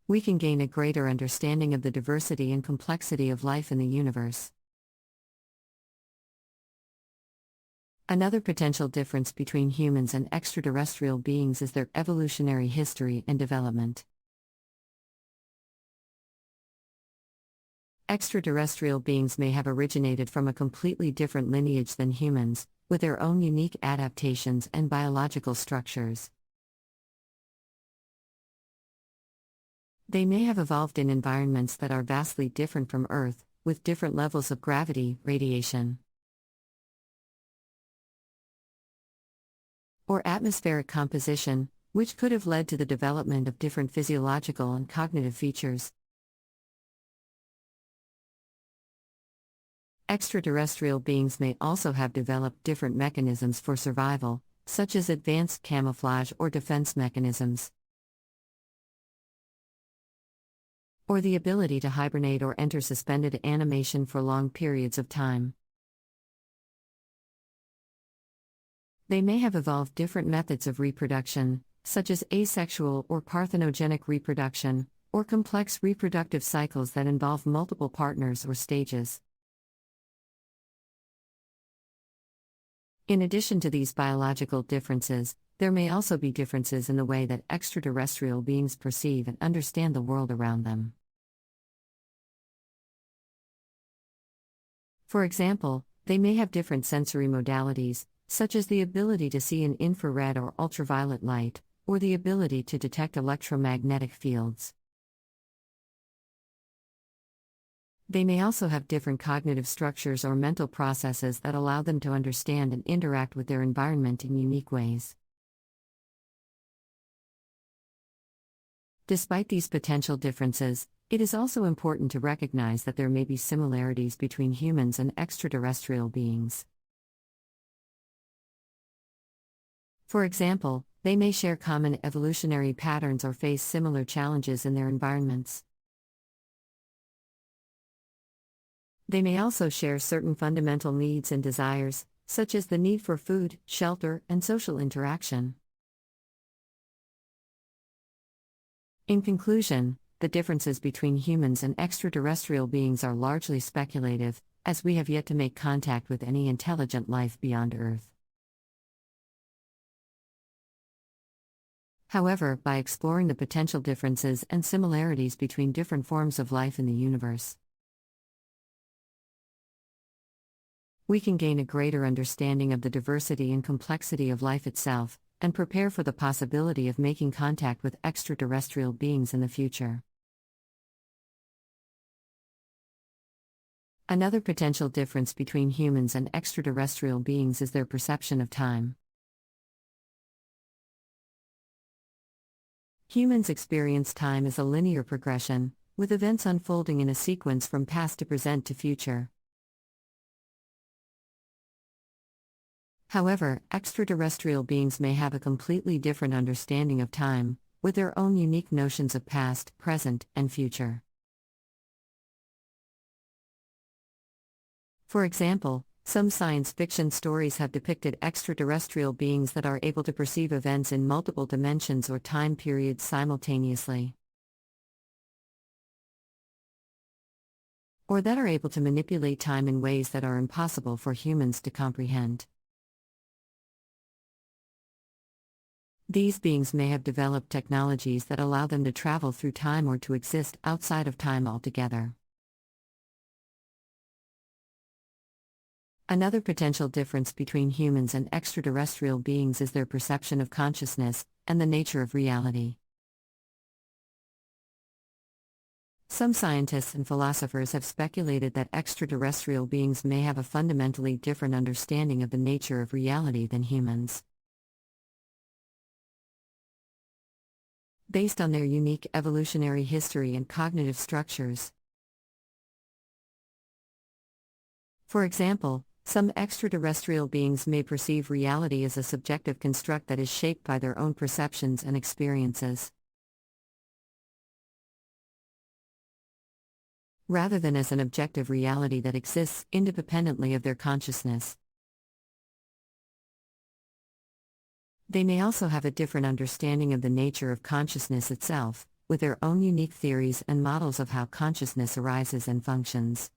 we can gain a greater understanding of the diversity and complexity of life in the universe. Another potential difference between humans and extraterrestrial beings is their evolutionary history and development. Extraterrestrial beings may have originated from a completely different lineage than humans, with their own unique adaptations and biological structures. They may have evolved in environments that are vastly different from Earth, with different levels of gravity, radiation, or atmospheric composition, which could have led to the development of different physiological and cognitive features. Extraterrestrial beings may also have developed different mechanisms for survival, such as advanced camouflage or defense mechanisms, or the ability to hibernate or enter suspended animation for long periods of time. They may have evolved different methods of reproduction, such as asexual or parthenogenic reproduction, or complex reproductive cycles that involve multiple partners or stages. In addition to these biological differences, there may also be differences in the way that extraterrestrial beings perceive and understand the world around them. For example, they may have different sensory modalities, such as the ability to see in infrared or ultraviolet light, or the ability to detect electromagnetic fields. They may also have different cognitive structures or mental processes that allow them to understand and interact with their environment in unique ways. Despite these potential differences, it is also important to recognize that there may be similarities between humans and extraterrestrial beings. For example, they may share common evolutionary patterns or face similar challenges in their environments. They may also share certain fundamental needs and desires, such as the need for food, shelter, and social interaction. In conclusion, the differences between humans and extraterrestrial beings are largely speculative, as we have yet to make contact with any intelligent life beyond Earth. However, by exploring the potential differences and similarities between different forms of life in the universe, we can gain a greater understanding of the diversity and complexity of life itself, and prepare for the possibility of making contact with extraterrestrial beings in the future. Another potential difference between humans and extraterrestrial beings is their perception of time. Humans experience time as a linear progression, with events unfolding in a sequence from past to present to future. However, extraterrestrial beings may have a completely different understanding of time, with their own unique notions of past, present, and future. For example, some science fiction stories have depicted extraterrestrial beings that are able to perceive events in multiple dimensions or time periods simultaneously, or that are able to manipulate time in ways that are impossible for humans to comprehend. These beings may have developed technologies that allow them to travel through time or to exist outside of time altogether. Another potential difference between humans and extraterrestrial beings is their perception of consciousness and the nature of reality. Some scientists and philosophers have speculated that extraterrestrial beings may have a fundamentally different understanding of the nature of reality than humans. Based on their unique evolutionary history and cognitive structures. For example, some extraterrestrial beings may perceive reality as a subjective construct that is shaped by their own perceptions and experiences, rather than as an objective reality that exists independently of their consciousness. They may also have a different understanding of the nature of consciousness itself, with their own unique theories and models of how consciousness arises and functions.